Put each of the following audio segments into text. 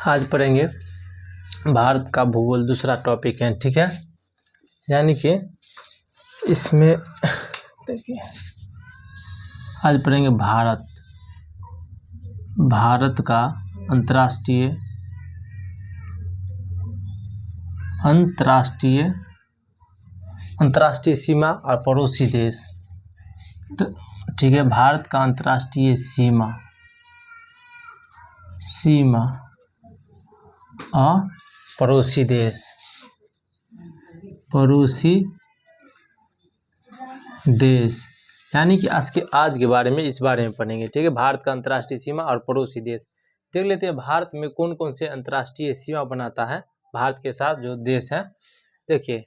आज पढ़ेंगे भारत का भूगोल, दूसरा टॉपिक है, ठीक है। यानी कि इसमें देखिए आज पढ़ेंगे भारत का अंतर्राष्ट्रीय सीमा और पड़ोसी देश। तो ठीक है, भारत का अंतर्राष्ट्रीय सीमा और पड़ोसी देश, यानी कि आज के बारे में, इस बारे में पढ़ेंगे, ठीक है। भारत का अंतर्राष्ट्रीय सीमा और पड़ोसी देश देख लेते हैं। भारत में कौन कौन से अंतर्राष्ट्रीय सीमा बनाता है भारत के साथ जो देश है। देखिए,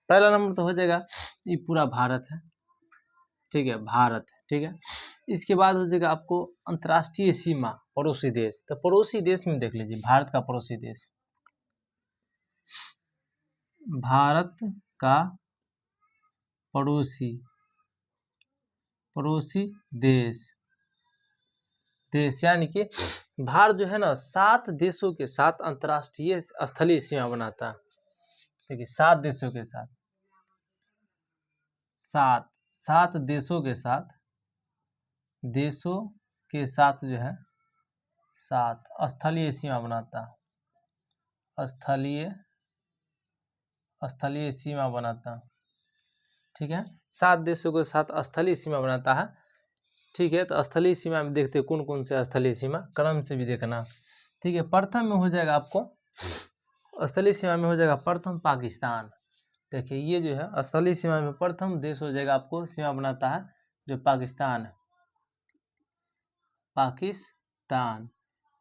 पहला नंबर तो हो जाएगा, ये पूरा भारत है, ठीक है, भारत है, ठीक है। इसके बाद हो जाएगा आपको अंतर्राष्ट्रीय सीमा पड़ोसी देश। तो पड़ोसी देश में देख लीजिए, भारत का पड़ोसी देश, भारत का पड़ोसी देश यानी कि भारत जो है ना 7 देशों के साथ अंतर्राष्ट्रीय स्थलीय सीमा बनाता है। देखिए, 7 देशों के साथ, 7 देशों के साथ जो है 7 स्थलीय सीमा बनाता है, स्थलीय सीमा बनाता है, ठीक है। 7 देशों के साथ स्थलीय सीमा बनाता है, ठीक है। तो स्थलीय सीमा में देखते हैं कौन कौन से स्थलीय सीमा, क्रम से भी देखना, ठीक है। प्रथम में हो जाएगा आपको, स्थलीय सीमा में हो जाएगा प्रथम पाकिस्तान। देखिए, ये जो है स्थलीय सीमा में प्रथम देश हो जाएगा, आपको सीमा बनाता है जो पाकिस्तान है,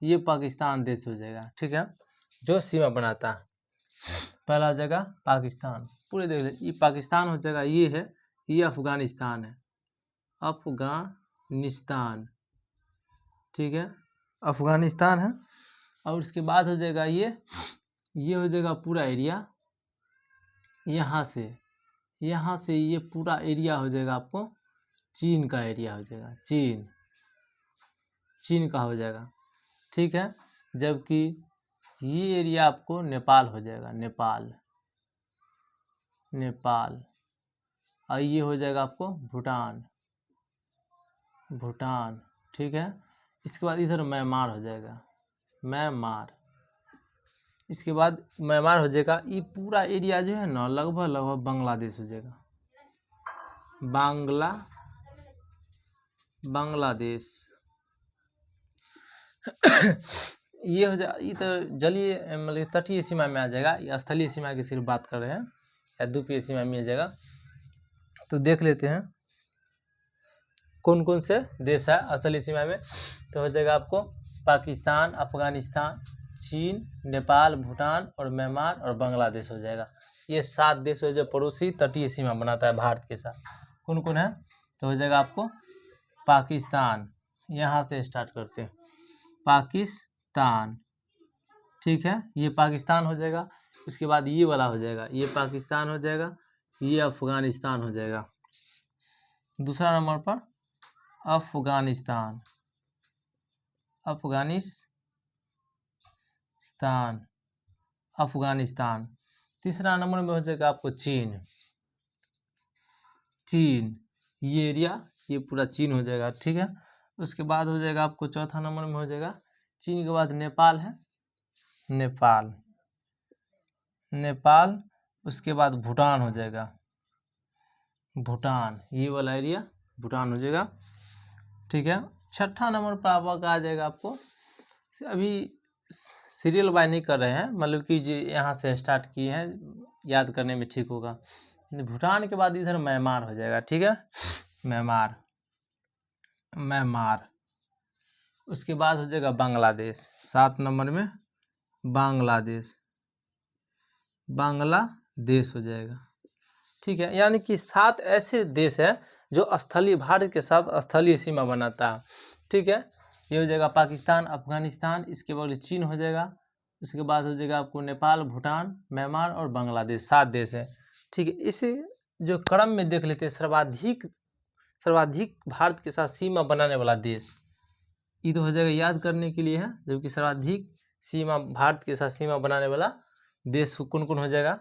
ये पाकिस्तान देश हो जाएगा, ठीक है, जो सीमा बनाता है। पहला जगह पाकिस्तान, पूरे देख लीजिए, ये पाकिस्तान हो जाएगा, ये है, ये अफगानिस्तान है, ठीक है, अफगानिस्तान है। और उसके बाद हो जाएगा ये हो जाएगा पूरा एरिया, यहाँ से ये पूरा एरिया हो जाएगा आपको चीन का एरिया हो जाएगा, चीन का हो जाएगा, ठीक है। जबकि ये एरिया आपको नेपाल हो जाएगा, नेपाल। और ये हो जाएगा आपको भूटान, ठीक है। इसके बाद इधर म्यांमार हो जाएगा, इसके बाद म्यांमार हो जाएगा। ये पूरा एरिया जो है ना लगभग बांग्लादेश हो जाएगा, बांग्लादेश। ये हो जाए, ये तो जलीय मतलब तटीय सीमा में आ जाएगा। ये स्थलीय सीमा की सिर्फ बात कर रहे हैं, या द्वीपीय सीमा में आ जाएगा। तो देख लेते हैं कौन कौन से देश है स्थलीय सीमा में। तो हो जाएगा आपको पाकिस्तान, अफगानिस्तान, चीन, नेपाल, भूटान और म्यांमार और बांग्लादेश हो जाएगा। ये 7 देश है जो पड़ोसी तटीय सीमा बनाता है भारत के साथ। कौन कौन है? तो हो जाएगा आपको पाकिस्तान, यहाँ से स्टार्ट करते हैं, पाकिस्तान, ठीक है, ये पाकिस्तान हो जाएगा। उसके बाद ये वाला हो जाएगा, ये पाकिस्तान हो जाएगा, ये अफगानिस्तान हो जाएगा। दूसरा नंबर पर अफगानिस्तान। तीसरा नंबर में हो जाएगा आपको चीन, ये एरिया, ये पूरा चीन हो जाएगा, ठीक है। उसके बाद हो जाएगा आपको चौथा नंबर में हो जाएगा चीन के बाद नेपाल है, नेपाल। उसके बाद भूटान हो जाएगा, भूटान, ये वाला एरिया भूटान हो जाएगा, ठीक है। छठा नंबर पर आपका आ जाएगा, आपको अभी सीरियल बाय नहीं कर रहे हैं, मतलब कि जो यहाँ से स्टार्ट किए हैं, याद करने में ठीक होगा। भूटान के बाद इधर म्यांमार हो जाएगा, ठीक है, म्यांमार। उसके बाद हो जाएगा बांग्लादेश, 7 नंबर में बांग्लादेश हो जाएगा, ठीक है। यानी कि 7 ऐसे देश हैं जो स्थलीय भारत के साथ स्थलीय सीमा बनाता है, ठीक है। ये हो जाएगा पाकिस्तान, अफगानिस्तान, इसके बाद चीन हो जाएगा। उसके बाद हो जाएगा आपको नेपाल, भूटान, म्यांमार और बांग्लादेश, 7 देश है, ठीक है। इसे जो क्रम में देख लेते हैं, सर्वाधिक भारत के साथ सीमा बनाने वाला देश, ये तो हो जाएगा याद करने के लिए है, जबकि सर्वाधिक सीमा भारत के साथ सीमा बनाने वाला देश कौन कौन हो जाएगा।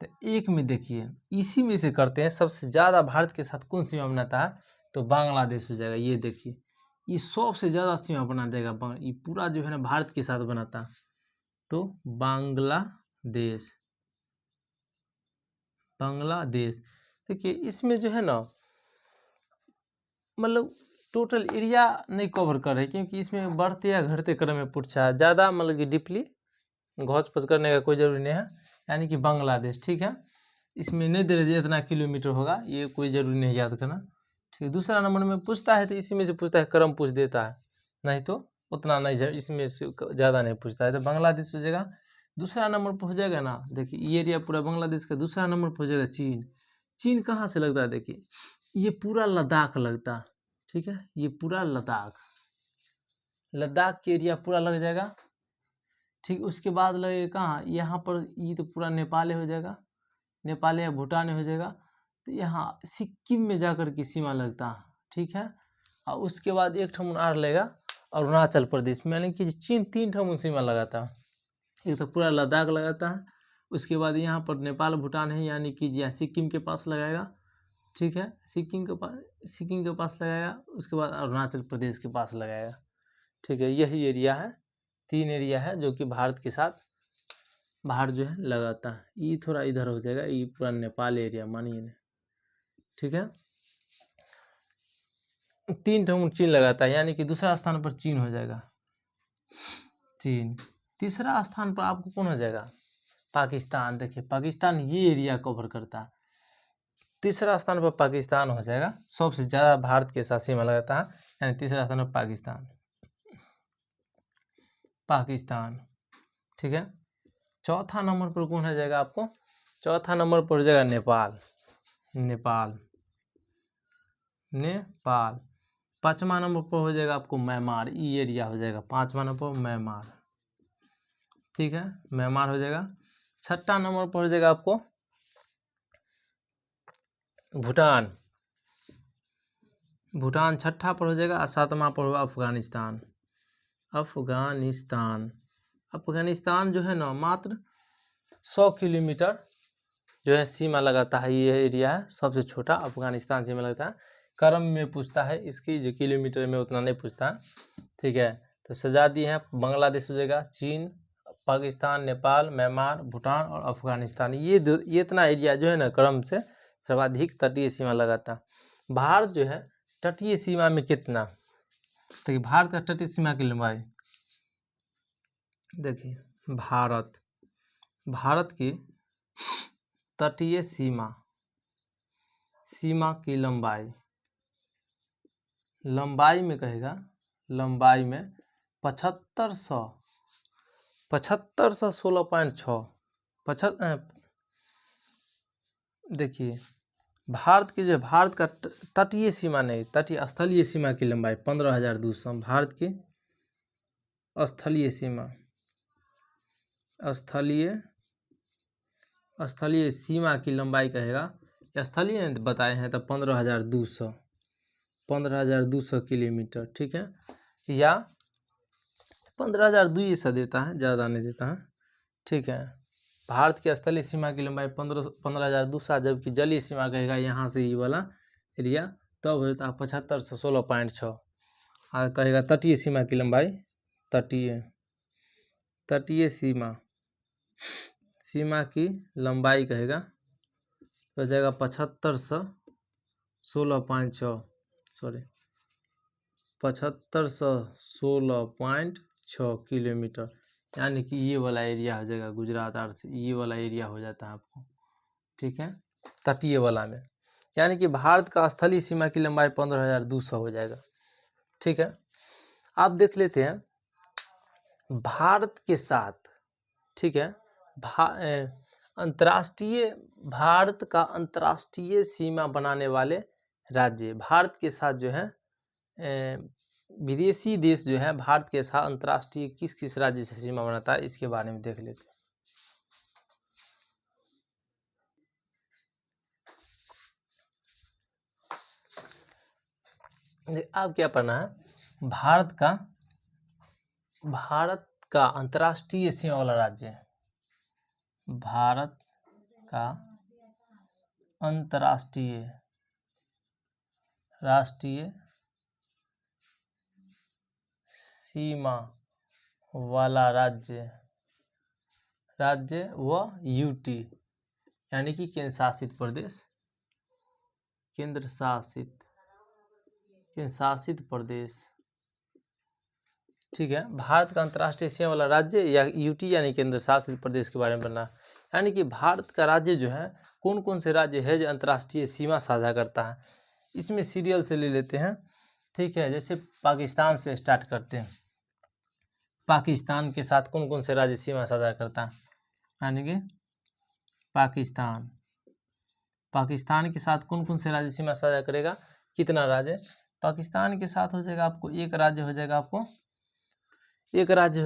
तो एक में देखिए इसी में से करते हैं, सबसे ज़्यादा भारत के साथ कौन सीमा बनाता है, तो बांग्लादेश हो जाएगा। ये देखिए ये सबसे ज़्यादा सीमा बना देगा, ये पूरा जो है ना भारत के साथ बनाता है, तो बांग्लादेश। बांग्लादेश देखिए इसमें जो है ना मतलब टोटल एरिया नहीं कवर कर रहे, क्योंकि इसमें बढ़ते या घटते क्रम में पूछा है, ज़्यादा मतलब कि डीपली घोच पोच करने का कोई ज़रूरी नहीं है। यानी कि बांग्लादेश, ठीक है, इसमें नहीं दे रहे इतना किलोमीटर होगा, ये कोई ज़रूरी नहीं याद करना, ठीक है। दूसरा नंबर में पूछता है तो इसी में से पूछता है, क्रम पूछ देता है, नहीं तो उतना नहीं, इसमें से ज़्यादा नहीं पूछता है, तो बांग्लादेश हो जाएगा। दूसरा नंबर पर हो जाएगा ना, देखिए ये एरिया पूरा बांग्लादेश का। दूसरा नंबर पर हो जाएगा चीन। चीन कहाँ से लगता है, देखिए ये पूरा लद्दाख लगता है, ठीक है, ये पूरा लद्दाख के एरिया पूरा लग जाएगा, ठीक। उसके बाद लगेगा कहाँ, यहाँ पर, ये तो पूरा नेपाल हो जाएगा, नेपाल या भूटान हो जाएगा। तो यहाँ सिक्किम में जाकर की सीमा लगता है, ठीक है। और उसके बाद एक ठमन और लगेगा अरुणाचल प्रदेश में, यानी कि चीन 3 ठमन सीमा लगाता है। एक तो पूरा लद्दाख लगाता है, उसके बाद यहाँ पर नेपाल भूटान है, यानी कि यहाँ सिक्किम के पास लगाएगा, ठीक है, सिक्किम के पास लगाएगा। उसके बाद अरुणाचल प्रदेश के पास लगाएगा, ठीक है। यही एरिया है, 3 एरिया है जो कि भारत के साथ बाहर जो है लगाता है। ये थोड़ा इधर हो जाएगा, ये पूरा नेपाल एरिया मानिए ना, ठीक है। 3 ठो चीन लगाता है, यानी कि दूसरा स्थान पर चीन हो जाएगा, चीन। तीसरा स्थान पर आपको कौन हो जाएगा, पाकिस्तान। देखिए पाकिस्तान ये एरिया कवर करता है। तीसरा स्थान पर पाकिस्तान हो जाएगा, सबसे ज़्यादा भारत के साथ सीमा लगाता है, यानी तीसरा स्थान पर पाकिस्तान, ठीक है। चौथा नंबर पर कौन हो जाएगा आपको, चौथा नंबर पर हो जाएगा नेपाल। पाँचवा नंबर पर हो जाएगा आपको म्यांमार, ये एरिया हो जाएगा 5वां नंबर पर म्यांमार, ठीक है, म्यांमार हो जाएगा। छठा नंबर पर हो जाएगा आपको भूटान छठा पर हो जाएगा। और 7वां पर होगा अफगानिस्तान जो है ना मात्र 100 किलोमीटर जो है सीमा लगाता है। ये एरिया है सबसे छोटा, अफगानिस्तान सीमा लगता है। क्रम में पूछता है इसकी, जो किलोमीटर में उतना नहीं पूछता, ठीक है। तो सजा दिए हैं, बांग्लादेश हो जाएगा, चीन, पाकिस्तान, नेपाल, म्यांमार, भूटान और अफगानिस्तान। ये इतना एरिया जो है ना क्रम से सर्वाधिक तटीय सीमा लगाता। भारत जो है तटीय सीमा में कितना, तो भारत का तटीय सीमा की लंबाई देखिए, भारत की तटीय सीमा की लंबाई में कहेगा, लंबाई में 7516.6 देखिए भारत का तटीय सीमा नहीं, तटीय स्थलीय सीमा की लंबाई 15,200। भारत की स्थलीय सीमा की लंबाई कहेगा, स्थलीय बताए हैं तो 15,200 किलोमीटर, ठीक है, या 15,200 ऐसा देता है, ज़्यादा नहीं देता है, ठीक है। भारत की स्थलीय सीमा की लंबाई 15,200, जबकि जलीय सीमा कहेगा यहाँ से ये वाला एरिया, तब हो जाता है 7516.6। और कहेगा तटीय सीमा की लंबाई, तटीय सीमा की लंबाई कहेगा तो हो जाएगा 7516.6 किलोमीटर, यानी कि ये वाला एरिया हो जाएगा गुजरात आर से, ये वाला एरिया हो जाता है आपको, ठीक है, तटीय वाला में। यानी कि भारत का स्थलीय सीमा की लंबाई 15,200 हो जाएगा, ठीक है। आप देख लेते हैं भारत के साथ, ठीक है, भारत का अंतर्राष्ट्रीय सीमा बनाने वाले राज्य, भारत के साथ जो है विदेशी देश जो है भारत के साथ अंतर्राष्ट्रीय किस किस राज्य से सीमा बनाता है, इसके बारे में देख लेते हैं। अब क्या पढ़ना है, भारत का भारत का अंतर्राष्ट्रीय सीमा वाला राज्य है। भारत का अंतर्राष्ट्रीय राष्ट्रीय सीमा वाला राज्य व यूटी यानी कि केंद्र शासित प्रदेश, केंद्र शासित प्रदेश। ठीक है, भारत का अंतर्राष्ट्रीय सीमा वाला राज्य या यूटी यानी केंद्र शासित प्रदेश के बारे में बनना। यानी कि भारत का राज्य जो है, कौन कौन से राज्य है जो अंतर्राष्ट्रीय सीमा साझा करता है। इसमें सीरियल से ले लेते हैं। ठीक है, जैसे पाकिस्तान से स्टार्ट करते हैं। पाकिस्तान के साथ कौन कौन से राज्य सीमा साझा करता है, यानी कि पाकिस्तान के साथ कौन कौन से राज्य सीमा साझा करेगा, कितना राज्य। पाकिस्तान के साथ हो जाएगा आपको एक राज्य हो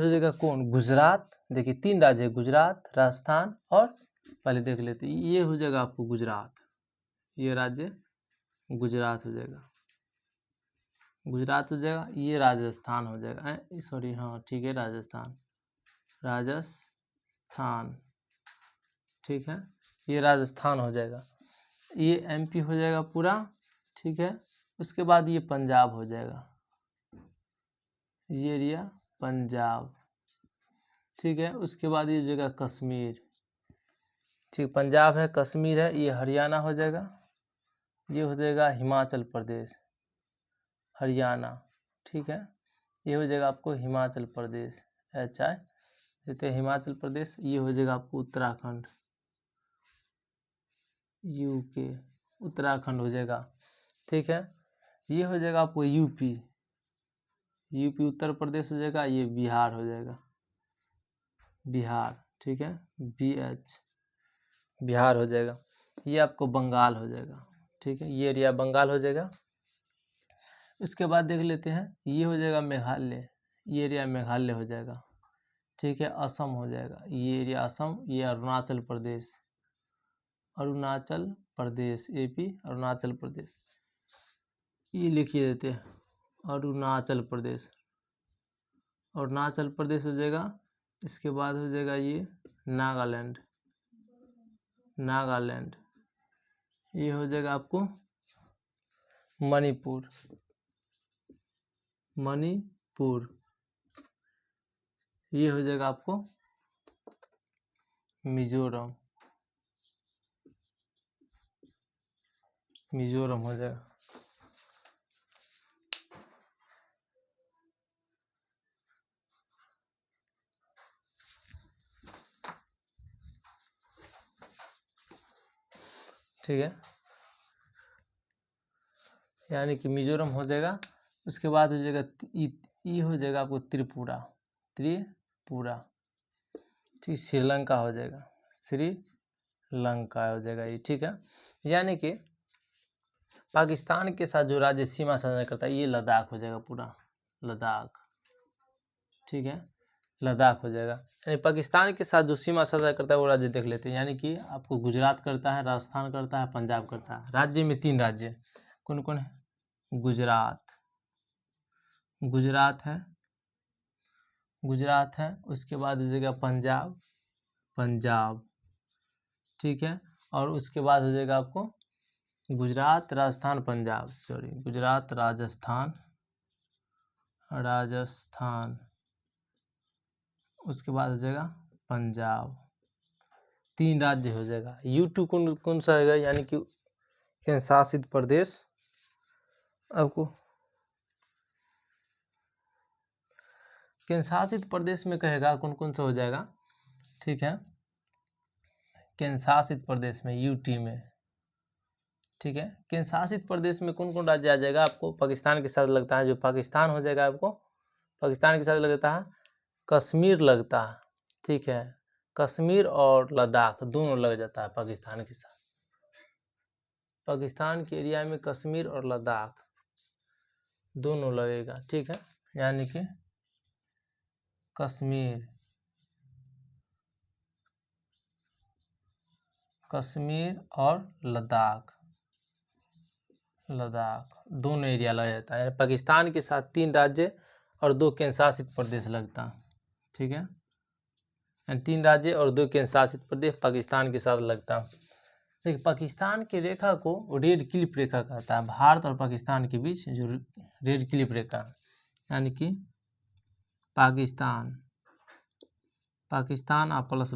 जाएगा, कौन, गुजरात। देखिए 3 राज्य है, गुजरात, राजस्थान और पहले देख लेते हैं, ये हो जाएगा आपको गुजरात, ये राज्य गुजरात हो जाएगा, ये राजस्थान हो जाएगा, सॉरी हाँ ठीक है, राजस्थान, ठीक है, ये राजस्थान हो जाएगा, ये एमपी हो जाएगा पूरा। ठीक है, उसके बाद ये पंजाब हो जाएगा, ये एरिया पंजाब। ठीक है, उसके बाद ये जगह कश्मीर। ठीक, पंजाब है, कश्मीर है, ये हरियाणा हो जाएगा, ये हो जाएगा हिमाचल प्रदेश, हरियाणा। ठीक है, ये हो जाएगा आपको हिमाचल प्रदेश, HI देते हैं हिमाचल प्रदेश। ये हो जाएगा आपको उत्तराखंड, UK, उत्तराखंड हो जाएगा। ठीक है, ये हो जाएगा आपको यूपी उत्तर प्रदेश हो जाएगा, ये बिहार हो जाएगा, बिहार। ठीक है, BH बिहार हो जाएगा, ये आपको बंगाल हो जाएगा। ठीक है, ये एरिया बंगाल हो जाएगा। उसके बाद देख लेते हैं, ये हो जाएगा मेघालय, ये एरिया मेघालय हो जाएगा। ठीक है, असम हो जाएगा, ये एरिया असम, ये अरुणाचल प्रदेश, AP अरुणाचल प्रदेश, ये लिखिए देते हैं अरुणाचल प्रदेश हो जाएगा। इसके बाद हो जाएगा ये नागालैंड, ये हो जाएगा आपको मणिपुर, ये हो जाएगा आपको मिजोरम हो जाएगा। ठीक है, यानी कि मिजोरम हो जाएगा। उसके बाद हो जाएगा ये हो जाएगा आपको त्रिपुरा। ठीक, श्रीलंका हो जाएगा, ये। ठीक है, यानी कि पाकिस्तान के साथ जो राज्य सीमा साझा करता है, ये लद्दाख हो जाएगा, पूरा लद्दाख। ठीक है, लद्दाख हो जाएगा। यानी पाकिस्तान के साथ जो सीमा साझा करता है वो राज्य देख लेते हैं। यानी कि आपको गुजरात करता है, राजस्थान करता है, पंजाब करता है। राज्य में 3 राज्य कौन कौन है, गुजरात है, उसके बाद हो जाएगा पंजाब। ठीक है, और उसके बाद हो जाएगा आपको गुजरात, राजस्थान, राजस्थान, उसके बाद हो जाएगा पंजाब। 3 राज्य हो जाएगा। यूटी कौन सा आएगा, यानी कि केंद्र शासित प्रदेश। आपको केंद्र शासित प्रदेश में कहेगा कौन कौन सा हो जाएगा। ठीक है, केंद्र शासित प्रदेश में, यूटी में। ठीक है, केंद्र शासित प्रदेश में कौन कौन राज्य आ जाएगा, आपको पाकिस्तान के साथ लगता है, जो पाकिस्तान हो जाएगा, आपको पाकिस्तान के साथ लगता है कश्मीर लगता है। ठीक है, कश्मीर और लद्दाख दोनों लग जाता है पाकिस्तान के साथ। पाकिस्तान के एरिया में कश्मीर और लद्दाख दोनों लगेगा। ठीक है, यानी कि कश्मीर और लद्दाख दोनों एरिया लग जाता है। पाकिस्तान के साथ 3 राज्य और 2 केंद्र शासित प्रदेश लगता। ठीक है, 3 राज्य और 2 केंद्र शासित प्रदेश पाकिस्तान के साथ लगता। देखिए पाकिस्तान की रेखा को रेड क्लिफ रेखा कहता है। भारत और पाकिस्तान के बीच जो रेड क्लिफ रेखा, यानी कि पाकिस्तान और प्लस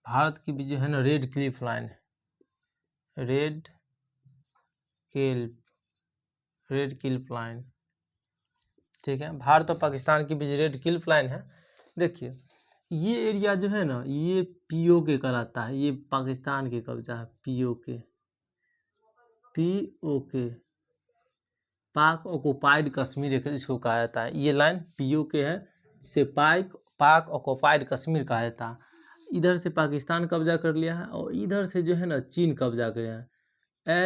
भारत के बीच जो है ना red Cliff line, red Cliff line. ठीक है, भारत और पाकिस्तान के बीच रेड क्लिफ लाइन है। देखिए ये एरिया जो है ना ये पीओके कहलाता है, ये पाकिस्तान के कब्जा है। पीओके पाक ऑक्युपाइड कश्मीर इसको कहा जाता है। ये लाइन पीओके है, इसे पाक ऑक्युपाइड कश्मीर कहा जाता है। इधर से पाकिस्तान कब्जा कर लिया है और इधर से जो है ना चीन कब्जा कर लिया है।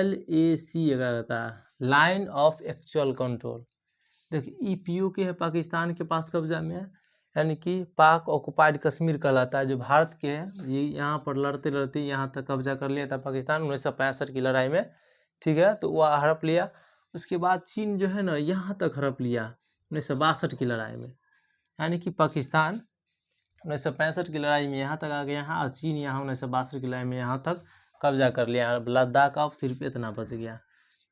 LAC रहता है, लाइन ऑफ एक्चुअल कंट्रोल। देखिए पीओके है, पाकिस्तान के पास कब्जा में है, यानी कि पाक ऑक्युपाइड कश्मीर कहलाता है, जो भारत के है। ये यहाँ पर लड़ते लड़ते यहाँ तक कब्जा कर लिया था पाकिस्तान 1965 की लड़ाई में। ठीक है, तो वह हड़प लिया। उसके बाद चीन जो है ना यहाँ तक हड़प लिया 1962 की लड़ाई में, यानी कि पाकिस्तान 1965 की लड़ाई में यहाँ तक आ गया यहाँ, और चीन यहाँ 1962 की लड़ाई में यहाँ तक कब्जा कर लिया। लद्दाख अब सिर्फ इतना बच गया।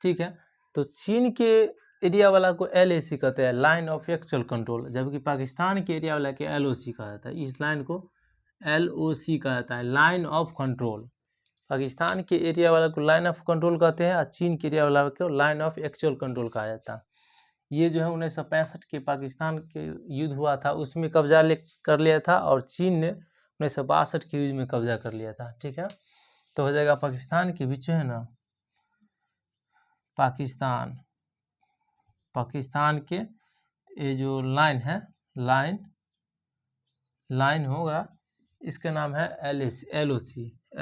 ठीक है, तो चीन के एरिया वाला को LAC कहते हैं, लाइन ऑफ एक्चुअल कंट्रोल, जबकि पाकिस्तान के एरिया वाला के LOC कहा जाता है। इस लाइन को LOC कहा जाता है, लाइन ऑफ कंट्रोल। पाकिस्तान के एरिया वाला को लाइन ऑफ कंट्रोल कहते हैं और चीन के एरिया वाला को लाइन ऑफ एक्चुअल कंट्रोल कहा जाता है। ये जो है 1965 के पाकिस्तान के युद्ध हुआ था उसमें कब्जा कर लिया था, और चीन ने 1962 के युद्ध में कब्जा कर लिया था। ठीक है, तो हो जाएगा पाकिस्तान के बीच है ना पाकिस्तान के ये जो लाइन है, लाइन होगा, इसका नाम है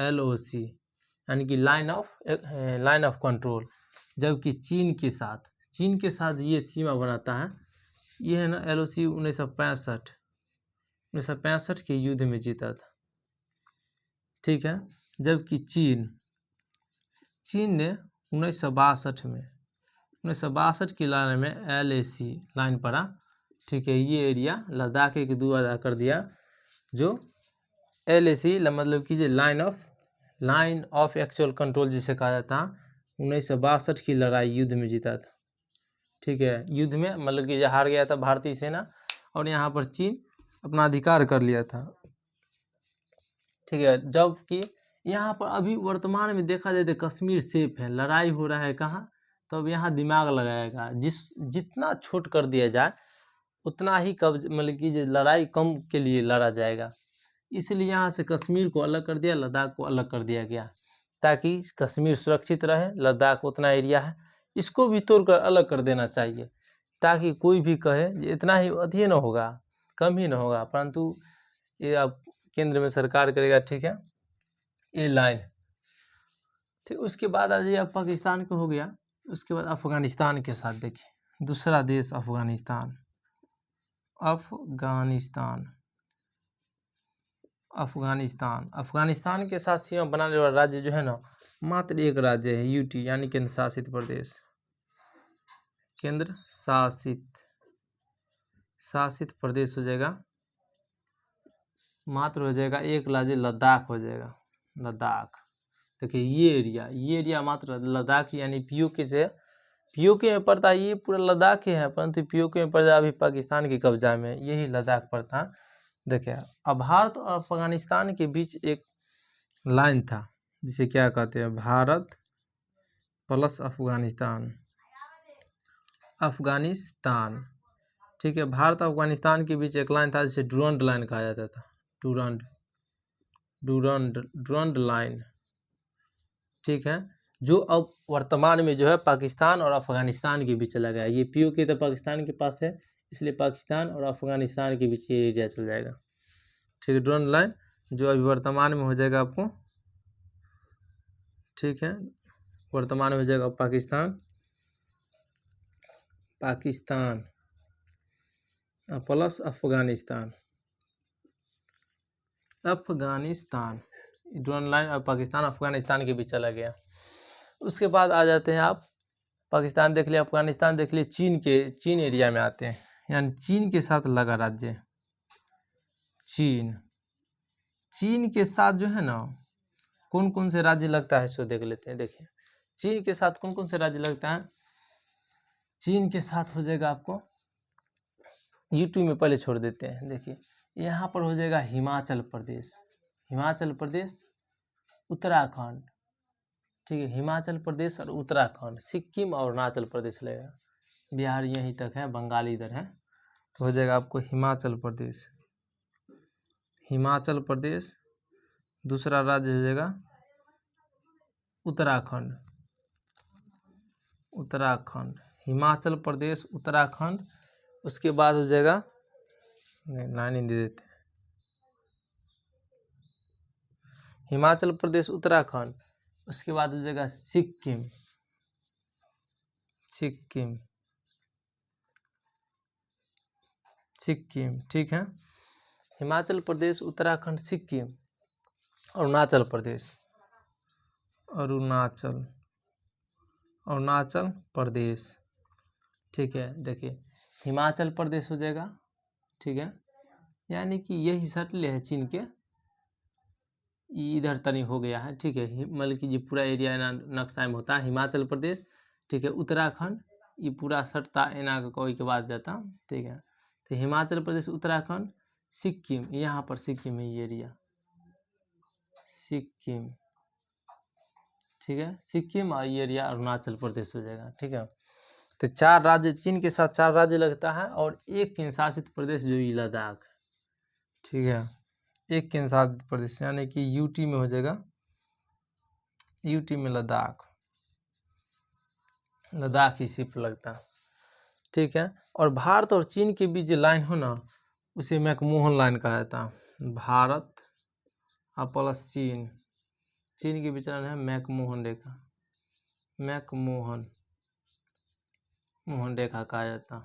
LOC, यानी कि लाइन ऑफ कंट्रोल। जबकि चीन के साथ ये सीमा बनाता है, ये है ना LOC 1965 के युद्ध में जीता था। ठीक है, जबकि चीन ने 1962 की लड़ाई में LAC लाइन पड़ा। ठीक है, ये एरिया लद्दाख के 2 आधा कर दिया, जो LAC मतलब कि जो लाइन ऑफ एक्चुअल कंट्रोल जिसे कहा जाता है, 1962 की लड़ाई युद्ध में जीता था। ठीक है, युद्ध में मतलब कि हार गया था भारतीय सेना, और यहाँ पर चीन अपना अधिकार कर लिया था। ठीक है, जबकि यहाँ पर अभी वर्तमान में देखा जाए तो कश्मीर सेफ है। लड़ाई हो रहा है कहाँ, तो अब यहाँ दिमाग लगाएगा, जितना छूट कर दिया जाए उतना ही मतलब कि लड़ाई कम के लिए लड़ा जाएगा। इसलिए यहाँ से कश्मीर को अलग कर दिया, लद्दाख को अलग कर दिया गया, ताकि कश्मीर सुरक्षित रहे। लद्दाख उतना एरिया है, इसको भी तोड़कर अलग कर देना चाहिए, ताकि कोई भी कहे इतना ही अधिक न होगा, कम ही न होगा, परंतु ये अब केंद्र में सरकार करेगा। ठीक है, ये लाइन। ठीक, उसके बाद आ जाइए, अब पाकिस्तान को हो गया। उसके बाद अफगानिस्तान के साथ देखिए, दूसरा देश अफगानिस्तान के साथ सीमा बनाने वाला राज्य जो है ना मात्र एक राज्य है, UT, यानी केंद्र शासित प्रदेश। केंद्र शासित प्रदेश हो जाएगा, मात्र हो जाएगा एक राज्य, लद्दाख हो जाएगा। लद्दाख देखिए ये एरिया मात्र लद्दाख यानी पीओके में पड़ता है। ये पूरा लद्दाख ही है, परंतु पीओके में पड़ता अभी पाकिस्तान के कब्जा में, यही लद्दाख पड़ता है। देखिए अब भारत और अफगानिस्तान के बीच एक लाइन था, जिसे क्या कहते हैं, भारत प्लस अफगानिस्तान। ठीक है, भारत और अफगानिस्तान के बीच एक लाइन था, जिसे डुरंड लाइन कहा जाता था। Durand line. ठीक है, जो अब वर्तमान में जो है पाकिस्तान और अफगानिस्तान के बीच चला गया। ये पीओके तो पाकिस्तान के पास है, इसलिए पाकिस्तान और अफगानिस्तान के बीच ये एरिया चल जाएगा। ठीक है, डुरंड लाइन जो अभी वर्तमान में हो जाएगा आपको। ठीक है, वर्तमान में हो जाएगा Pakistan plus Afghanistan. Durand line और पाकिस्तान अफगानिस्तान के बीच चला गया। उसके बाद आ जाते हैं आप पाकिस्तान देख लिया, अफगानिस्तान देख लिया, चीन एरिया में आते हैं, यानी चीन के साथ लगा राज्य चीन के साथ जो है ना कौन कौन से राज्य लगता है इसको देख लेते हैं। देखिए चीन के साथ कौन कौन से राज्य लगता है। चीन के साथ हो जाएगा आपको यूट्यूब में पहले छोड़ देते हैं। देखिए यहाँ पर हो जाएगा हिमाचल प्रदेश, उत्तराखंड, ठीक है, हिमाचल प्रदेश और उत्तराखंड, सिक्किम और अरुणाचल प्रदेश लगेगा, बिहार यहीं तक है, बंगाल इधर है, तो हो जाएगा आपको हिमाचल प्रदेश, दूसरा राज्य हो जाएगा उत्तराखंड, हिमाचल प्रदेश, उत्तराखंड, उसके बाद हो जाएगा लाइन दे देते हैं, हिमाचल प्रदेश, उत्तराखंड, उसके बाद हो जाएगा सिक्किम, ठीक है, हिमाचल प्रदेश, उत्तराखंड, सिक्किम, अरुणाचल प्रदेश, ठीक है। देखिए हिमाचल प्रदेश हो जाएगा, ठीक है, यानी कि यही सटले है चीन के, इधर तनी हो गया है, ठीक है, मतलब कि ये पूरा एरिया नक्शा में होता है हिमाचल प्रदेश, ठीक है, उत्तराखंड, ये पूरा सटता एना कोई के बाद जाता, ठीक है, तो हिमाचल प्रदेश, उत्तराखंड, सिक्किम, यहाँ पर सिक्किम है ये एरिया, ठीक है, सिक्किम और ये एरिया अरुणाचल प्रदेश हो जाएगा, ठीक है। तो 4 राज्य चीन के साथ 4 राज्य लगता है और एक केंद्र शासित प्रदेश जो ये लद्दाख, ठीक है, एक केंद्र शासित प्रदेश यानी कि यूटी में हो जाएगा, यूटी में लद्दाख ही सिर्फ लगता है, ठीक है। और भारत और चीन के बीच जो लाइन हो ना उसे मैकमोहन लाइन कहा जाता है, भारत और प्लस चीन के बीच लाइन है मैकमोहन रेखा कहा जाता,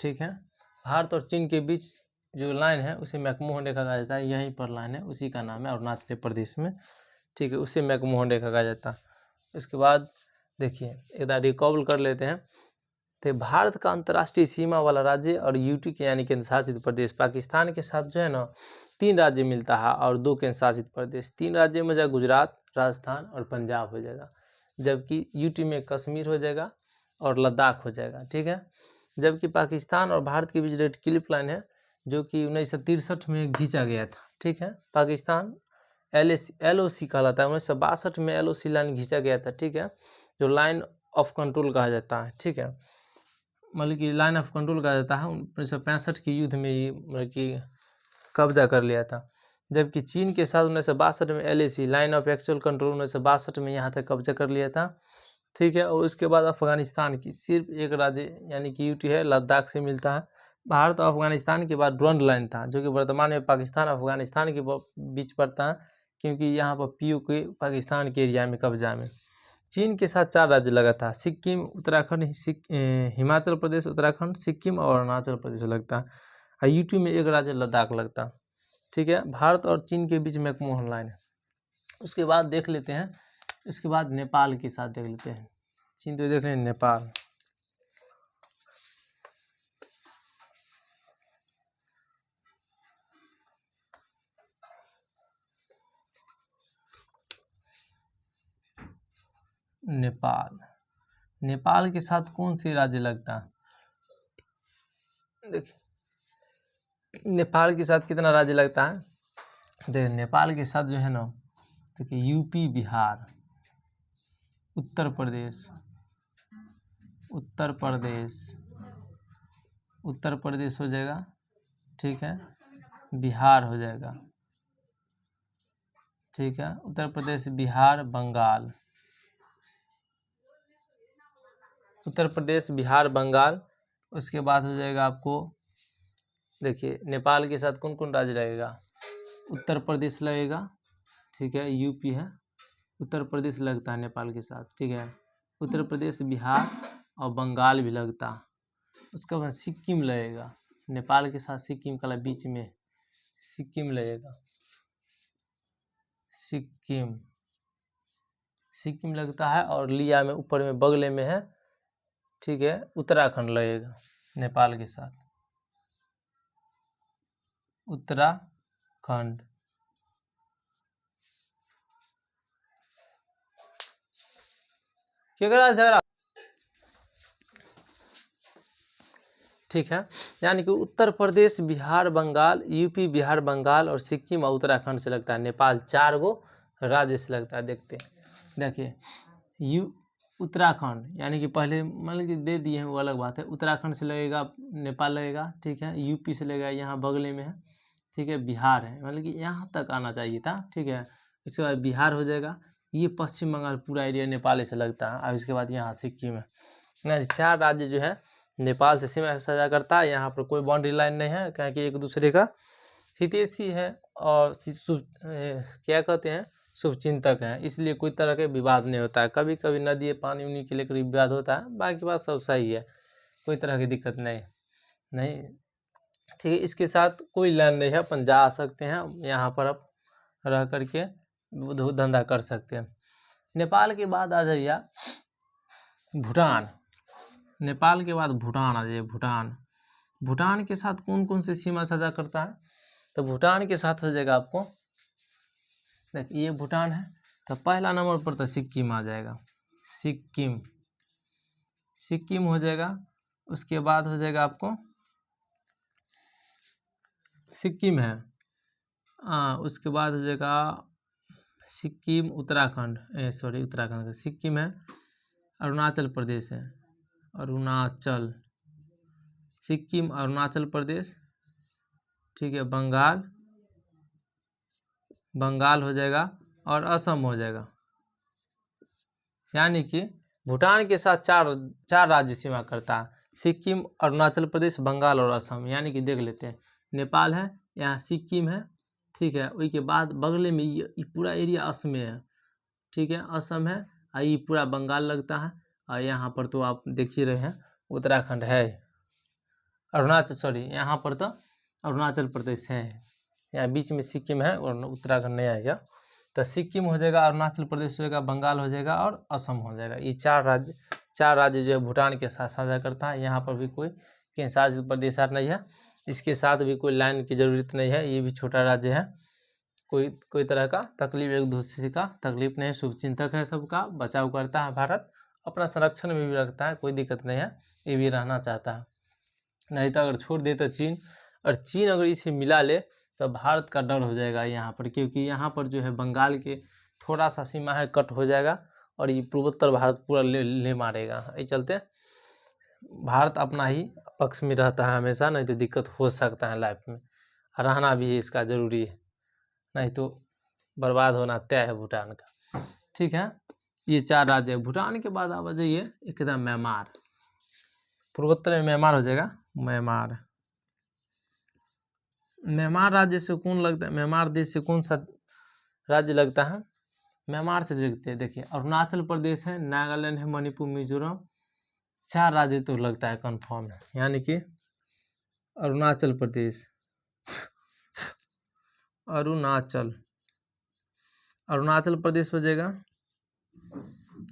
ठीक है। भारत और चीन के बीच जो लाइन है उसे मैकमोहन रेखा कहा जाता है, यहीं पर लाइन है, उसी का नाम है अरुणाचल प्रदेश में, ठीक है, उसे मैकमोहन रेखा कहा जाता है। उसके बाद देखिए एक बार रिकॉल कर लेते हैं, तो भारत का अंतर्राष्ट्रीय सीमा वाला राज्य और यूटी के यानी केंद्र शासित प्रदेश पाकिस्तान के साथ जो है ना 3 राज्य मिलता है और 2 केंद्र शासित प्रदेश, 3 राज्य में हो जाएगा गुजरात, राजस्थान और पंजाब हो जाएगा, जबकि यूटी में कश्मीर हो जाएगा और लद्दाख हो जाएगा, ठीक है। जबकि पाकिस्तान और भारत के बीच रेड क्लिफ लाइन है जो कि 1963 में खींचा गया था, ठीक है, पाकिस्तान LOC कहलाता है, 1962 में LOC लाइन खींचा गया था, ठीक है, जो लाइन ऑफ कंट्रोल कहा जाता है, ठीक है, मतलब कि लाइन ऑफ कंट्रोल कहा जाता है, 1965 के युद्ध में ये मतलब कि कब्जा कर लिया था। जबकि चीन के साथ 1962 में LAC line of actual control 1962 में यहाँ तक कब्जा कर लिया था, ठीक है। और उसके बाद अफगानिस्तान की सिर्फ एक राज्य यानी कि यूटी है, लद्दाख से मिलता है। भारत और अफगानिस्तान के बाद ड्रॉन्ड लाइन था जो कि वर्तमान में पाकिस्तान और अफगानिस्तान के बीच पड़ता है, क्योंकि यहाँ पर POK पाकिस्तान के एरिया में कब्जा में। चीन के साथ 4 राज्य लगा था, सिक्किम, उत्तराखंड, हिमाचल प्रदेश, उत्तराखंड, सिक्किम और अरुणाचल प्रदेश लगता है, और यूटी में एक राज्य लद्दाख लगता, ठीक है। भारत और चीन के बीच मैकमोहन लाइन है। उसके बाद देख लेते हैं, इसके बाद नेपाल के साथ देख लेते हैं, चीन तो देख रहे हैं, नेपाल, नेपाल के साथ कौन से राज्य लगता है, देखिए नेपाल के साथ कितना राज्य लगता है, देखिए नेपाल के साथ जो है ना, देखिए यूपी, बिहार, उत्तर प्रदेश हो जाएगा, ठीक है, बिहार हो जाएगा, ठीक है, उत्तर प्रदेश, बिहार, बंगाल, उत्तर प्रदेश, बिहार, बंगाल। उसके बाद हो जाएगा आपको, देखिए नेपाल के साथ कौन कौन राज्य लगेगा, उत्तर प्रदेश लगेगा, ठीक है, यूपी है, उत्तर प्रदेश लगता है नेपाल के साथ, ठीक है, उत्तर प्रदेश, बिहार और बंगाल भी लगता है। उसके बाद सिक्किम लगेगा, नेपाल के साथ सिक्किम का बीच में सिक्किम लगेगा, सिक्किम लगता है, और लिया में ऊपर में बगले में है ठीक है, उत्तराखंड लगेगा नेपाल के साथ, उत्तराखंड। केकरा झगड़ा, ठीक है, यानी कि उत्तर प्रदेश, बिहार, बंगाल, यूपी, बिहार, बंगाल और सिक्किम और उत्तराखंड से लगता है। नेपाल 4 गो राज्य से लगता है। देखते हैं, देखिए उत्तराखंड यानी कि पहले मान कि दे दिए हैं, वो अलग बात है। उत्तराखंड से लगेगा नेपाल लगेगा, ठीक है। यूपी से लगेगा, यहाँ बगले में है, ठीक है। बिहार है, मतलब कि यहाँ तक आना चाहिए था, ठीक है। इसके बाद बिहार हो जाएगा। ये पश्चिम बंगाल पूरा एरिया नेपाल से लगता है। और इसके बाद यहाँ सिक्किम है। यानी 4 राज्य जो है नेपाल से सीमा साझा करता है। यहाँ पर कोई बाउंड्री लाइन नहीं है, क्योंकि एक दूसरे का हितैषी है और क्या कहते हैं, शुभचिंतक हैं, इसलिए कोई तरह के विवाद नहीं होता है। कभी कभी नदी पानी उनी के लेकर विवाद होता है, बाकी बात सब सही है, कोई तरह की दिक्कत नहीं, ठीक है। इसके साथ कोई लैंड नहीं है, अपन जा सकते हैं यहाँ पर, अब रह करके धंधा कर सकते हैं। नेपाल के बाद आ जाइए भूटान। नेपाल के बाद भूटान आ जाइए। भूटान के साथ कौन कौन से सीमा साझा करता है, तो भूटान के साथ हो जाएगा आपको, देखिए ये भूटान है, तो पहला नंबर पर तो सिक्किम आ जाएगा, सिक्किम हो जाएगा। उसके बाद हो जाएगा आपको सिक्किम है, उसके बाद हो जाएगा सिक्किम, उत्तराखंड, उत्तराखंड, सिक्किम है, अरुणाचल प्रदेश है, सिक्किम, अरुणाचल प्रदेश, ठीक है। बंगाल हो जाएगा और असम हो जाएगा। यानी कि भूटान के साथ चार राज्य सीमा करता है, सिक्किम, अरुणाचल प्रदेश, बंगाल और असम। यानी कि देख लेते हैं, नेपाल है, यहाँ सिक्किम है, ठीक है। उसके बाद बगले में ये पूरा एरिया असम में है, ठीक है, असम है। और ये पूरा बंगाल लगता है। और यहाँ पर तो आप देख ही रहे हैं उत्तराखंड है, यहाँ पर तो अरुणाचल प्रदेश है, यहाँ बीच में सिक्किम है और उत्तराखंड नहीं आएगा। तो सिक्किम हो जाएगा, अरुणाचल प्रदेश हो जाएगा, बंगाल हो जाएगा और असम हो जाएगा। ये चार राज्य जो है भूटान के साथ साझा करता है। यहाँ पर भी कोई केंद्रशासित प्रदेश नहीं है, इसके साथ भी कोई लाइन की ज़रूरत नहीं है। ये भी छोटा राज्य है, कोई तरह का तकलीफ, एक दूसरे का तकलीफ नहीं, शुभचिंतक है, सबका बचाव करता है। भारत अपना संरक्षण में भी रखता है, कोई दिक्कत नहीं है, ये भी रहना चाहता है। नहीं तो अगर छोड़ दे तो चीन अगर इसे मिला ले तो भारत का डर हो जाएगा यहाँ पर, क्योंकि यहाँ पर जो है बंगाल के थोड़ा सा सीमा है, कट हो जाएगा और ये पूर्वोत्तर भारत पूरा ले मारेगा। इस चलते भारत अपना ही पक्ष में रहता है हमेशा, नहीं तो दिक्कत हो सकता है लाइफ में, रहना भी इसका ज़रूरी है, नहीं तो बर्बाद होना तय है भूटान का, ठीक है। ये 4 राज्य है। भूटान के बाद आप आ जाइए एकदम म्यांमार, पूर्वोत्तर में म्यांमार हो जाएगा। म्यांमार राज्य से कौन लगता है, म्यांमार देश से कौन सा राज्य लगता है, म्यांमार से देखते हैं। देखिए अरुणाचल प्रदेश है, नागालैंड है, मणिपुर, मिजोरम, 4 राज्य तो लगता है कंफर्म है। यानी कि अरुणाचल प्रदेश, अरुणाचल प्रदेश हो जाएगा,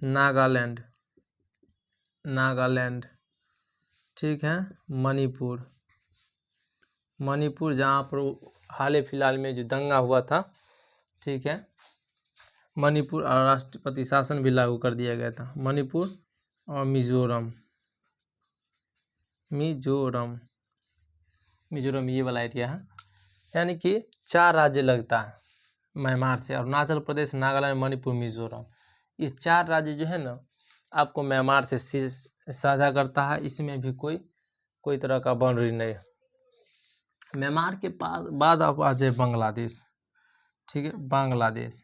नागालैंड, ठीक है। मणिपुर जहाँ पर हाल ही फिलहाल में जो दंगा हुआ था, ठीक है, मणिपुर और राष्ट्रपति शासन भी लागू कर दिया गया था। मणिपुर और मिजोरम, ये वाला एरिया है। यानी कि 4 राज्य लगता है म्यांमार से, अरुणाचल प्रदेश, नागालैंड, मणिपुर, मिजोरम। ये 4 राज्य जो है ना आपको म्यांमार से साझा करता है। इसमें भी कोई तरह का बाउंड्री नहीं है। म्यांमार के बाद आप आ जाए बांग्लादेश, ठीक है, बांग्लादेश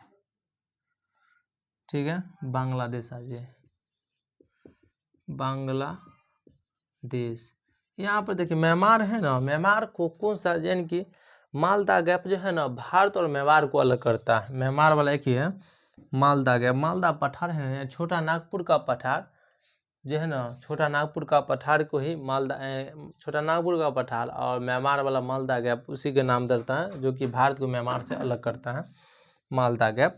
आ जाए, बांग्लादेश। यहाँ पर देखिए म्यांमार है ना, म्यांमार को कौन सा, यानी कि मालदा गैप जो है ना भारत और म्यांमार को अलग करता है। म्यांमार वाला एक ही है, मालदा गैप, मालदा पठार है, छोटा नागपुर का पठार जो है ना, छोटा नागपुर का पठार को ही छोटा नागपुर का पठार और म्यांमार वाला मालदा गैप उसी के नाम धरता है, जो कि भारत को म्यांमार से अलग करता है। मालदा गैप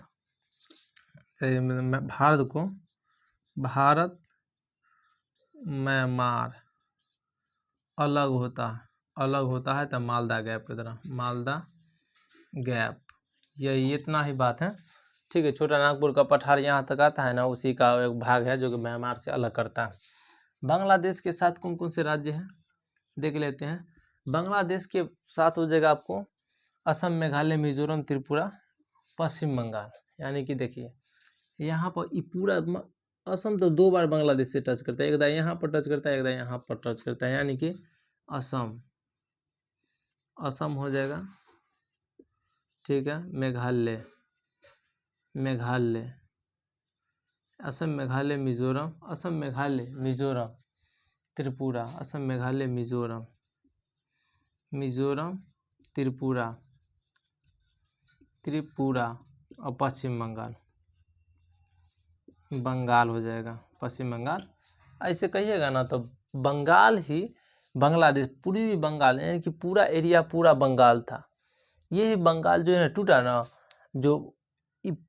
भारत म्यांमार अलग होता है तो मालदा गैप की तरह, मालदा गैप। यही इतना ही बात है, ठीक है। छोटा नागपुर का पठार यहाँ तक आता है ना, उसी का एक भाग है जो कि म्यांमार से अलग करता है। बांग्लादेश के साथ कौन कौन से राज्य हैं देख लेते हैं। बांग्लादेश के साथ हो जाएगा आपको असम, मेघालय, मिजोरम, त्रिपुरा, पश्चिम बंगाल। यानी कि देखिए यहाँ पर ये पूरा असम तो 2 बार बांग्लादेश से टच करता है, एक दाई यहाँ पर टच करता है, एक दाई यहाँ पर टच करता है। यानी कि असम हो जाएगा, ठीक है। मेघालय, असम, मेघालय, मिजोरम, असम, मेघालय, मिजोरम, त्रिपुरा, असम, मेघालय, मिजोरम, त्रिपुरा और पश्चिम बंगाल हो जाएगा, पश्चिम बंगाल। ऐसे कहिएगा ना तो बंगाल ही बांग्लादेश, पूरी बंगाल, यानी कि पूरा एरिया पूरा बंगाल था। ये बंगाल जो है ना टूटा ना, जो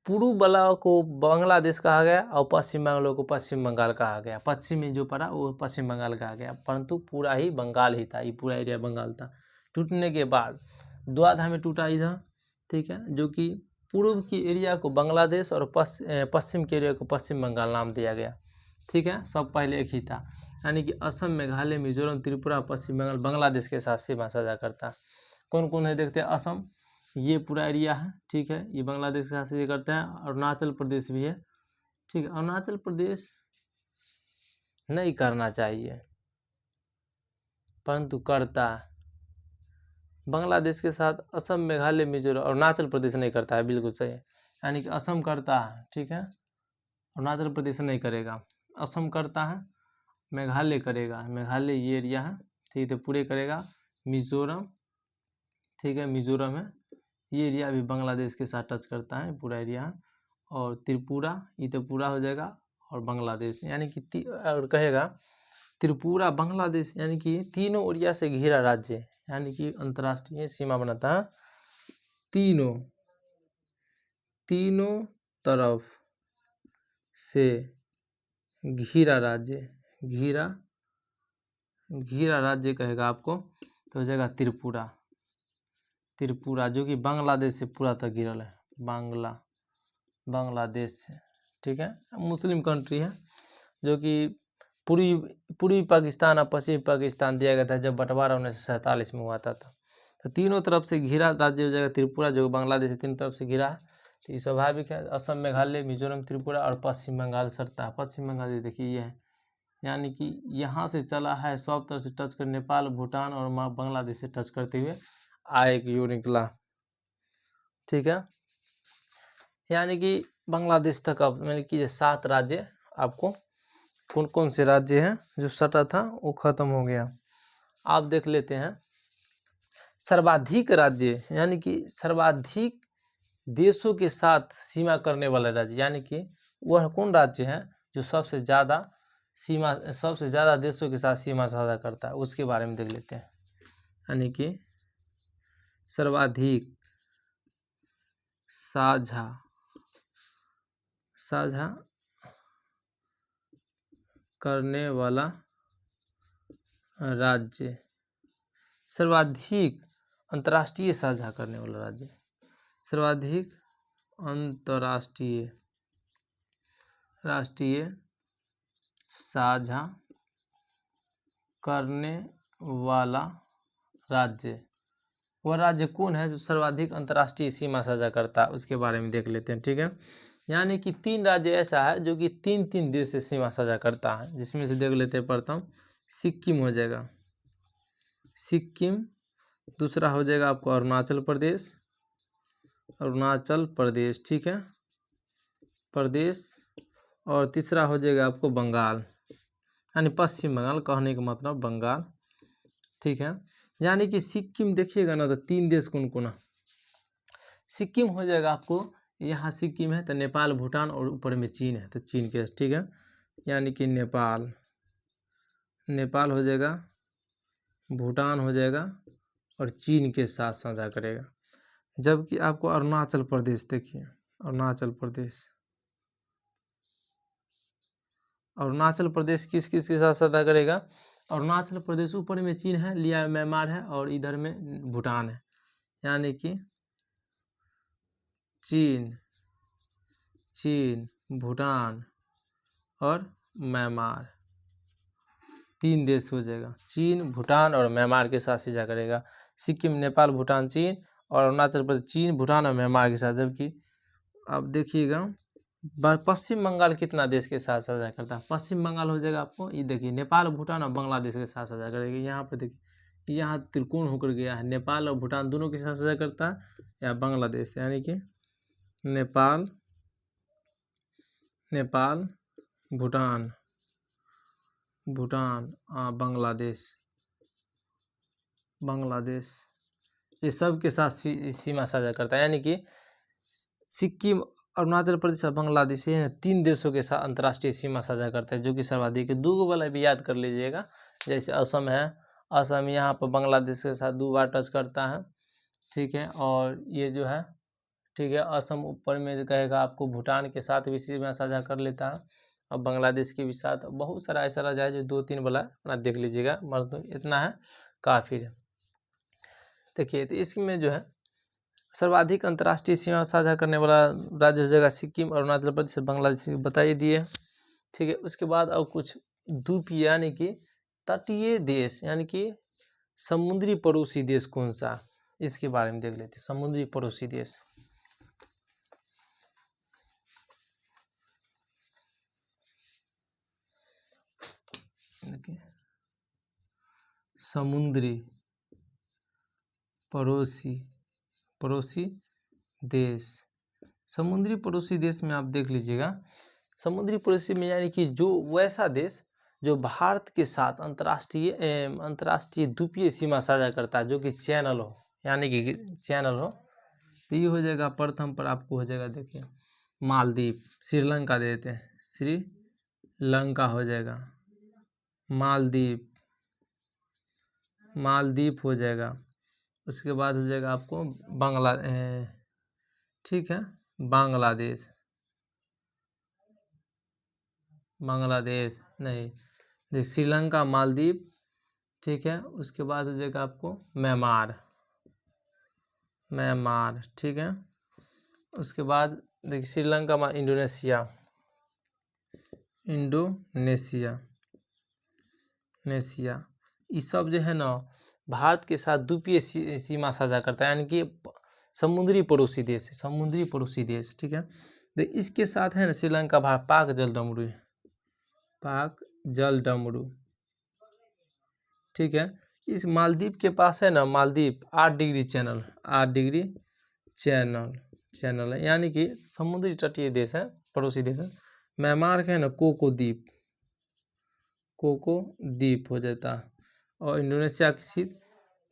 पूर्व वाला को बांग्लादेश कहा गया और पश्चिम बंगाल को पश्चिम बंगाल कहा गया। पश्चिम में जो पड़ा वो पश्चिम बंगाल कहा गया, परंतु पूरा ही बंगाल ही था, ये पूरा एरिया बंगाल था। टूटने के बाद द्वाधा में टूटा इधर, ठीक है, जो कि पूर्व की एरिया को बांग्लादेश और पश्चिम के एरिया को पश्चिम बंगाल नाम दिया गया, ठीक है। सब पहले एक ही था। यानी कि असम, मेघालय, मिजोरम, त्रिपुरा, पश्चिम बंगाल बांग्लादेश के साथ सीमा साझा करता है। कौन कौन है देखते हैं। असम ये पूरा एरिया है, ठीक है, ये बांग्लादेश के साथ ये करते हैं। अरुणाचल प्रदेश भी है, ठीक है। अरुणाचल प्रदेश नहीं करना चाहिए परंतु करता है बांग्लादेश के साथ। असम, मेघालय, मिजोरम, अरुणाचल प्रदेश नहीं करता है, बिल्कुल सही है। यानी कि असम करता है, ठीक है, अरुणाचल प्रदेश नहीं करेगा। असम करता है, मेघालय करेगा, मेघालय ये एरिया है, ठीक है, पूरे करेगा। मिजोरम, ठीक है, मिजोरम है, ये एरिया भी बांग्लादेश के साथ टच करता है, पूरा एरिया है। और त्रिपुरा ये तो पूरा हो जाएगा, और बांग्लादेश यानी कि और कहेगा त्रिपुरा बांग्लादेश, यानी कि तीनों एरिया से घिरा राज्य, यानी कि अंतर्राष्ट्रीय सीमा बनाता है। तीनों तरफ से घिरा राज्य, घिरा राज्य कहेगा आपको तो हो जाएगा त्रिपुरा, जो कि बांग्लादेश से पूरा तक घिरल है, बांग्लादेश से, ठीक है। मुस्लिम कंट्री है, जो कि पूर्वी पाकिस्तान और पश्चिमी पाकिस्तान दिया गया था जब बंटवारा 1947 में हुआ था। तो तीनों तरफ से घिरा राज्य हो जाएगा त्रिपुरा, जो बांग्लादेश तीनों तरफ से घिरा है। तो ये स्वाभाविक है। असम, मेघालय, मिजोरम, त्रिपुरा और पश्चिम बंगाल सरता है। पश्चिम बंगाल ये देखिए ये है, यानी कि यहाँ से चला है सब तरह से टच कर, नेपाल, भूटान और बांग्लादेश से टच करते हुए एक यू निकला, ठीक है। यानी कि बांग्लादेश तक अब यानी कि 7 राज्य आपको कौन कौन से राज्य हैं जो सटा था वो खत्म हो गया। आप देख लेते हैं सर्वाधिक राज्य, यानी कि सर्वाधिक देशों के साथ सीमा करने वाला राज्य, यानी कि वह कौन राज्य है जो सबसे ज़्यादा देशों के साथ सीमा साझा करता है, उसके बारे में देख लेते हैं। यानी कि सर्वाधिक साझा करने वाला राज्य, सर्वाधिक अंतर्राष्ट्रीय साझा करने वाला राज्य, सर्वाधिक अंतर्राष्ट्रीय साझा करने वाला राज्य, वह राज्य कौन है जो सर्वाधिक अंतर्राष्ट्रीय सीमा साझा करता है, उसके बारे में देख लेते हैं, ठीक है। यानी कि 3 राज्य ऐसा है जो कि 3 देश से सीमा साझा करता है, जिसमें से देख लेते हैं। प्रथम सिक्किम हो जाएगा, सिक्किम। दूसरा हो जाएगा आपको अरुणाचल प्रदेश, ठीक है, प्रदेश। और तीसरा हो जाएगा आपको बंगाल, यानी पश्चिम बंगाल, कहने का मतलब बंगाल, ठीक है। यानी कि सिक्किम देखिएगा ना तो 3 देश कौन कौन है। सिक्किम हो जाएगा आपको, यहाँ सिक्किम है तो नेपाल, भूटान और ऊपर में चीन है तो चीन के, ठीक है। यानी कि नेपाल हो जाएगा, भूटान हो जाएगा और चीन के साथ साझा करेगा। जबकि आपको अरुणाचल प्रदेश देखिए, अरुणाचल प्रदेश किस किस के साथ साझा करेगा? अरुणाचल प्रदेश ऊपर में चीन है, लिया म्यांमार है, और इधर में भूटान है, यानी कि चीन, भूटान और म्यांमार, 3 देश हो जाएगा। चीन, भूटान और म्यांमार के साथ साझा करेगा। सिक्किम, नेपाल, भूटान, चीन, और अरुणाचल प्रदेश चीन, भूटान और म्यांमार के साथ। जबकि अब देखिएगा पश्चिम बंगाल कितना देश के साथ साझा करता है? पश्चिम बंगाल हो जाएगा आपको, ये देखिए नेपाल, भूटान और बांग्लादेश के साथ साझा करेगी। यहाँ पर देखिए, यहाँ त्रिकोण होकर गया है, नेपाल और भूटान दोनों के साथ साझा करता है, या बांग्लादेश, यानी कि नेपाल, भूटान, बांग्लादेश, ये सब के साथ सीमा साझा करता है। यानी कि सिक्किम, अरुणाचल प्रदेश और बांग्लादेश, ये 3 देशों के साथ अंतर्राष्ट्रीय सीमा साझा करता है, जो कि सर्वाधिक है। 2 वाला भी याद कर लीजिएगा, जैसे असम है, असम यहाँ पर बांग्लादेश के साथ 2 बार टच करता है, ठीक है। और ये जो है, ठीक है, असम ऊपर में कहेगा आपको भूटान के साथ भी सीमा साझा कर लेता है, और बांग्लादेश के भी साथ। बहुत सारा ऐसा रह जाए जो 2-3 वाला अपना देख लीजिएगा, मतलब इतना है काफ़ी है। देखिए, तो इसमें जो है सर्वाधिक अंतर्राष्ट्रीय सीमा साझा करने वाला राज्य हो जाएगा सिक्किम, अरुणाचल प्रदेश, बांग्लादेश, बताइए दिए, ठीक है। उसके बाद अब कुछ द्वीपीय यानी कि तटीय देश, यानी कि समुद्री पड़ोसी देश कौन सा, इसके बारे में देख लेते हैं। समुद्री पड़ोसी देश, समुद्री पड़ोसी देश। समुद्री पड़ोसी देश में आप देख लीजिएगा, समुद्री पड़ोसी में यानी कि जो वैसा देश जो भारत के साथ अंतर्राष्ट्रीय द्वीपीय सीमा साझा करता है, जो कि चैनल हो, यानी कि चैनल हो। तो ये हो जाएगा प्रथम पर आपको हो जाएगा, देखिए मालदीव, श्रीलंका दे देते हैं, श्रीलंका हो जाएगा, मालदीव हो जाएगा। उसके बाद हो जाएगा आपको ठीक है, बांग्लादेश नहीं, देख श्रीलंका, मालदीव, ठीक है। उसके बाद हो जाएगा आपको म्यांमार, ठीक है। उसके बाद देखिए श्रीलंका, इंडोनेशिया, ये सब जो है ना भारत के साथ द्वीपीय सीमा साझा करता है, यानी कि समुद्री पड़ोसी देश है, ठीक है। तो इसके साथ है ना श्रीलंका, पाक जलडमरू, ठीक है। इस मालदीव के पास है ना, मालदीव 8 डिग्री चैनल है, यानी कि समुद्री तटीय देश है, पड़ोसी देश है। म्यांमार का है ना कोको द्वीप हो जाता है, और इंडोनेशिया किसी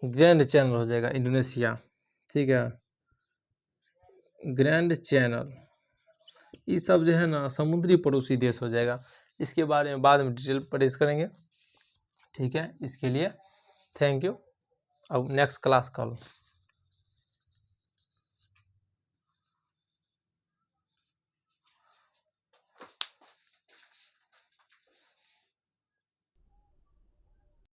ग्रैंड चैनल हो जाएगा, इंडोनेशिया, ठीक है, ग्रैंड चैनल। ये सब जो है ना समुद्री पड़ोसी देश हो जाएगा। इसके बारे में बाद में डिटेल पढ़ेस करेंगे, ठीक है। इसके लिए थैंक यू। अब नेक्स्ट क्लास कल।